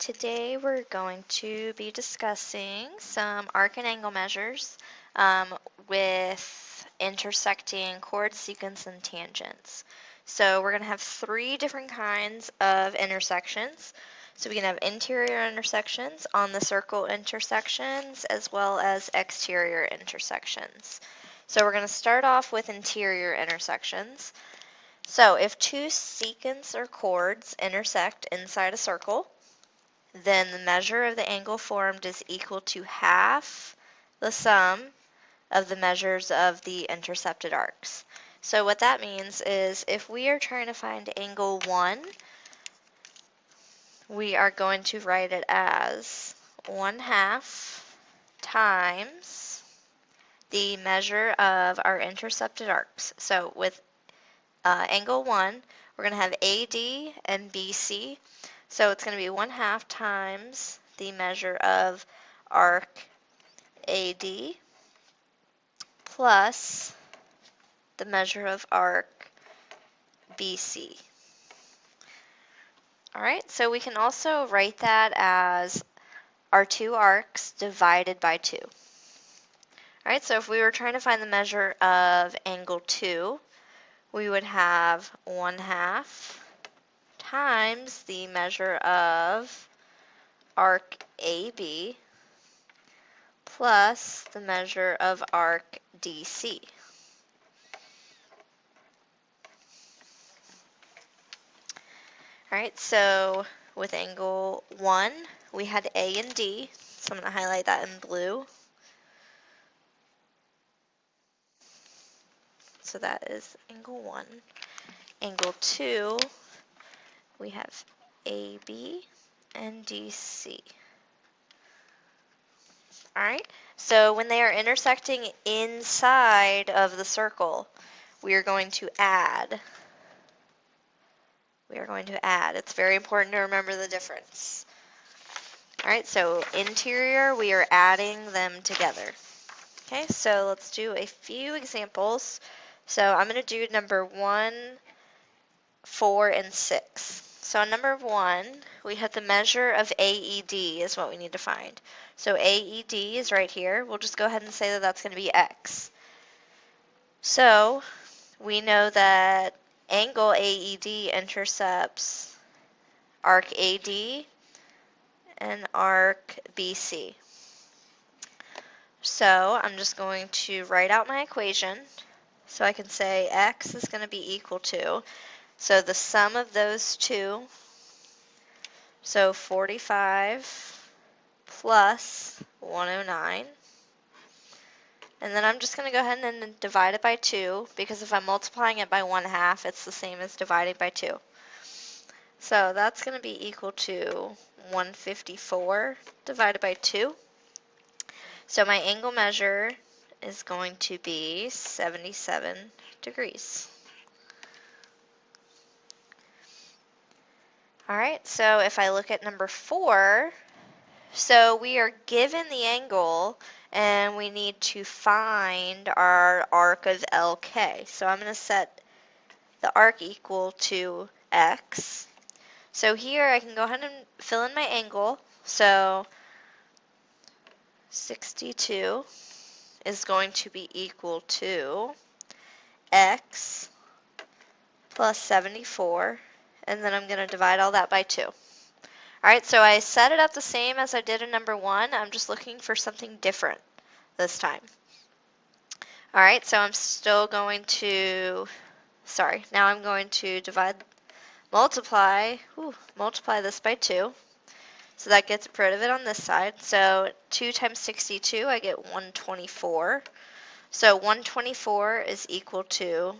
Today we're going to be discussing some arc and angle measures with intersecting chords, secants, and tangents. So we're going to have three different kinds of intersections. So we can have interior intersections, on the circle intersections, as well as exterior intersections. So we're going to start off with interior intersections. So if two secants or chords intersect inside a circle, then the measure of the angle formed is equal to half the sum of the measures of the intercepted arcs. So what that means is if we are trying to find angle 1, we are going to write it as 1/2 times the measure of our intercepted arcs. So with angle 1, we're going to have AD and BC. So it's going to be 1/2 times the measure of arc AD plus the measure of arc BC. Alright, so we can also write that as our two arcs divided by 2. Alright, so if we were trying to find the measure of angle 2, we would have 1/2 times the measure of arc AB plus the measure of arc DC. Alright, so with angle 1, we had A and D, so I'm going to highlight that in blue. So that is angle 1. Angle 2, we have AB and DC. Alright, so when they are intersecting inside of the circle, we are going to add. It's very important to remember the difference. Alright, so interior, we are adding them together. Okay, so let's do a few examples. So I'm going to do number 1, 4, and 6. So on number 1, we have the measure of AED is what we need to find. So AED is right here. We'll just go ahead and say that that's going to be X. So we know that angle AED intercepts arc AD and arc BC. So I'm just going to write out my equation. So I can say X is going to be equal to, so the sum of those two, so 45 plus 109. And then I'm just going to go ahead and divide it by 2, because if I'm multiplying it by 1/2, it's the same as dividing by 2. So that's going to be equal to 154 divided by 2. So my angle measure is going to be 77 degrees. Alright, so if I look at number 4, so we are given the angle and we need to find our arc of LK. So I'm going to set the arc equal to X. So here I can go ahead and fill in my angle. So 62 is going to be equal to X plus 74, and then I'm going to divide all that by 2. Alright, so I set it up the same as I did in number 1. I'm just looking for something different this time. Alright, so I'm still going to, now I'm going to multiply this by 2. So that gets rid of it on this side. So 2 times 62, I get 124. So 124 is equal to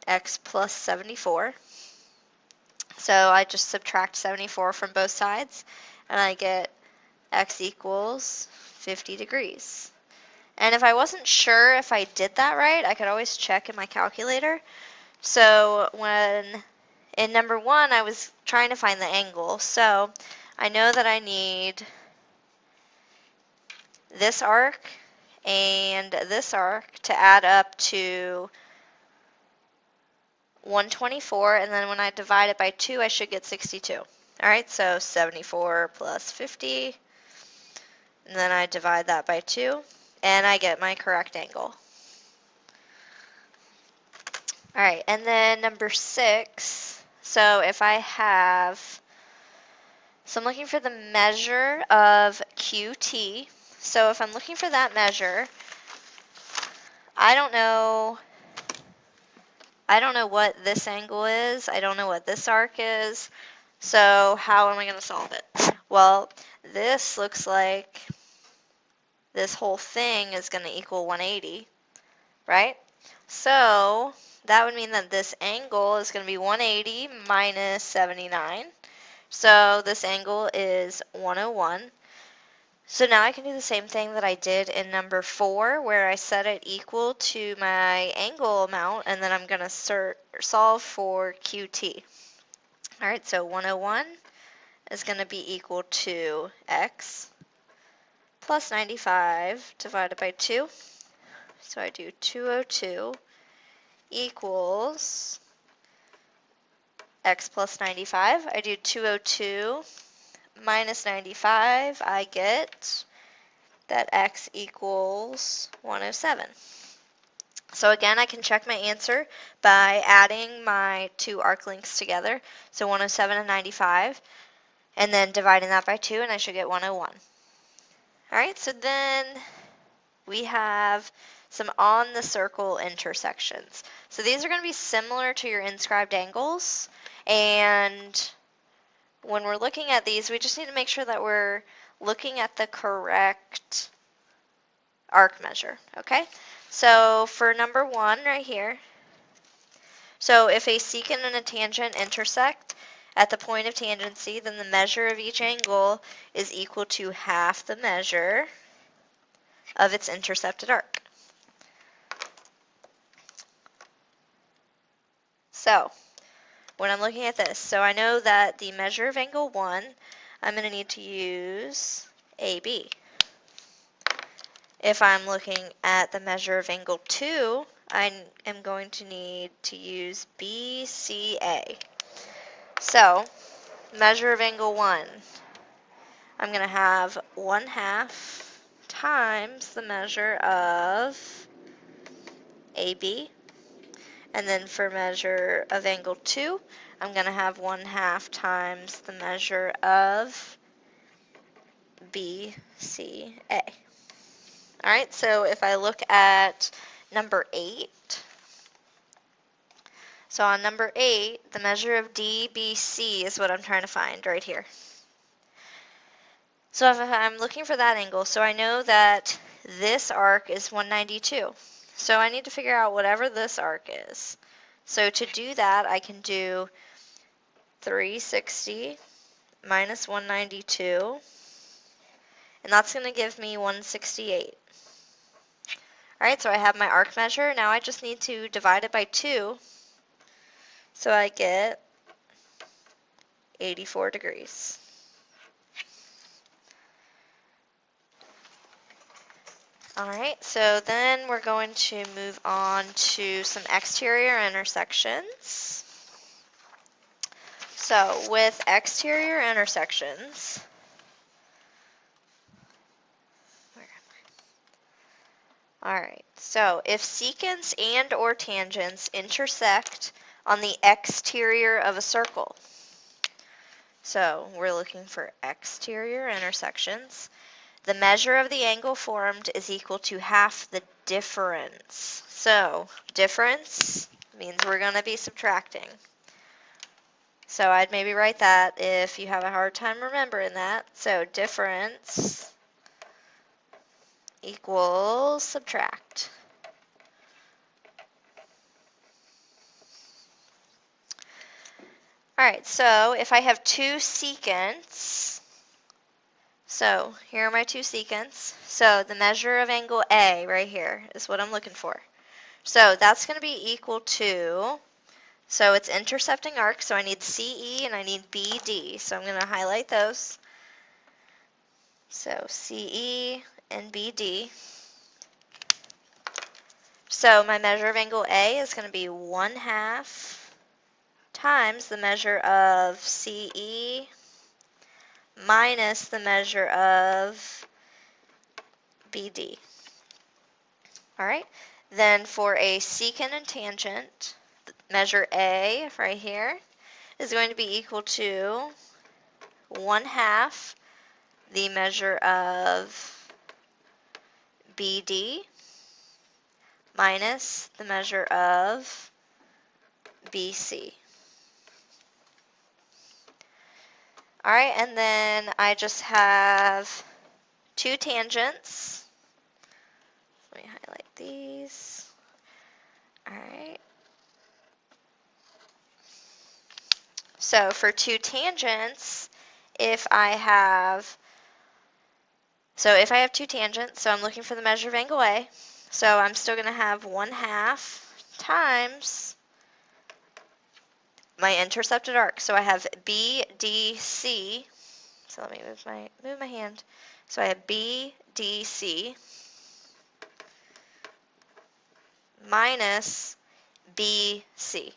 X plus 74. So I just subtract 74 from both sides, and I get X equals 50 degrees. And if I wasn't sure if I did that right, I could always check in my calculator. So in number 1, I was trying to find the angle. So I know that I need this arc and this arc to add up to 124, and then when I divide it by 2, I should get 62. All right, so 74 plus 50, and then I divide that by 2, and I get my correct angle. All right, and then number 6, so if I have, so I'm looking for the measure of QT. So if I'm looking for that measure, I don't know what this angle is. I don't know what this arc is. So how am I going to solve it? Well, this looks like this whole thing is going to equal 180, right? So that would mean that this angle is going to be 180 minus 79. So this angle is 101. So now I can do the same thing that I did in number 4, where I set it equal to my angle amount, and then I'm going to solve for QT. All right, so 101 is going to be equal to x plus 95 divided by 2. So I do 202 equals x plus 95. I do 202 minus 95. I get that x equals 107. So again, I can check my answer by adding my two arc lengths together. So 107 and 95, and then dividing that by 2, and I should get 101. All right, so then we have some on the circle intersections. So these are going to be similar to your inscribed angles, and when we're looking at these, we just need to make sure that we're looking at the correct arc measure, okay? So for number 1 right here, so if a secant and a tangent intersect at the point of tangency, then the measure of each angle is equal to half the measure of its intercepted arc. So when I'm looking at this, so I know that the measure of angle 1, I'm going to need to use AB. If I'm looking at the measure of angle 2, I am going to need to use BCA. So, measure of angle 1, I'm going to have 1/2 times the measure of AB. And then for measure of angle 2, I'm going to have 1/2 times the measure of BCA. All right, so if I look at number 8, so on number 8, the measure of DBC is what I'm trying to find right here. So if I'm looking for that angle, so I know that this arc is 192. So I need to figure out whatever this arc is. So to do that, I can do 360 minus 192, and that's going to give me 168. All right, so I have my arc measure. Now I just need to divide it by 2, so I get 84 degrees. All right, so then we're going to move on to some exterior intersections. So with exterior intersections, all right, so if secants and or tangents intersect on the exterior of a circle, so we're looking for exterior intersections, the measure of the angle formed is equal to half the difference. So difference means we're going to be subtracting. So I'd maybe write that if you have a hard time remembering that. So difference equals subtract. All right, so if I have two secants, so here are my two secants. So the measure of angle A right here is what I'm looking for. So that's going to be equal to, so it's intercepting arc, so I need CE and I need BD. So I'm going to highlight those. So CE and BD. So my measure of angle A is going to be 1/2 times the measure of CE minus the measure of BD. All right, then for a secant and tangent, measure A right here is going to be equal to 1/2 the measure of BD minus the measure of BC. All right, and then I just have two tangents. Let me highlight these. All right. So for two tangents, if I have two tangents, so I'm looking for the measure of angle A, so I'm still going to have 1/2 times my intercepted arc. So I have BDC. So let me move my hand. So I have BDC minus BC.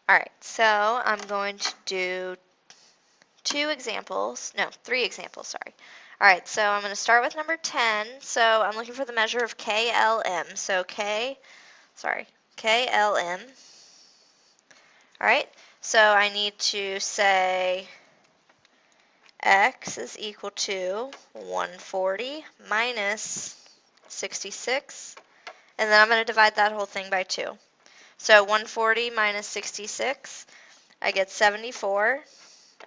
All right, so I'm going to do three examples, sorry. All right, so I'm going to start with number 10. So I'm looking for the measure of KLM. So KLM. All right, so I need to say X is equal to 140 minus 66, and then I'm going to divide that whole thing by 2. So 140 minus 66, I get 74.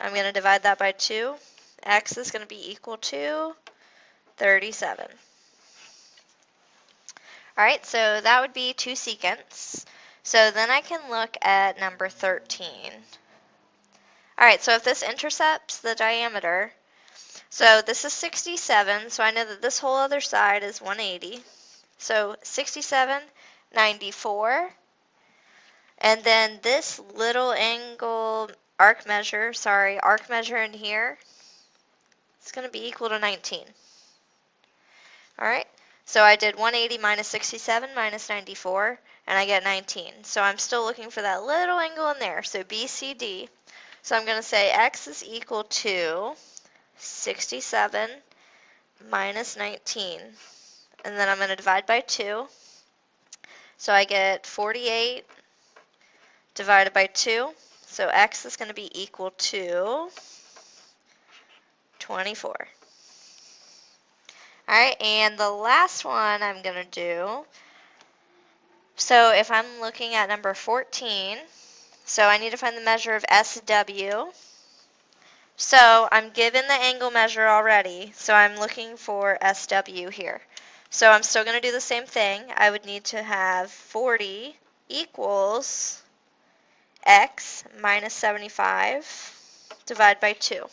I'm going to divide that by 2. X is going to be equal to 37. All right, so that would be two secants. So then I can look at number 13. All right, so if this intercepts the diameter, so this is 67, so I know that this whole other side is 180. So 67, 94, and then this little angle arc measure in here, it's going to be equal to 19. All right, so I did 180 minus 67 minus 94, and I get 19. So I'm still looking for that little angle in there, so BCD. So I'm going to say X is equal to 67 minus 19, and then I'm going to divide by 2. So I get 48 divided by 2. So X is going to be equal to 24. All right, and the last one I'm going to do, so if I'm looking at number 14, so I need to find the measure of SW. So I'm given the angle measure already, so I'm looking for SW here. So I'm still going to do the same thing. I would need to have 40 equals X minus 75 divided by 2.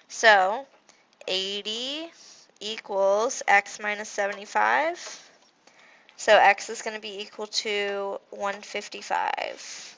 So 80 equals X minus 75. So X is going to be equal to 155.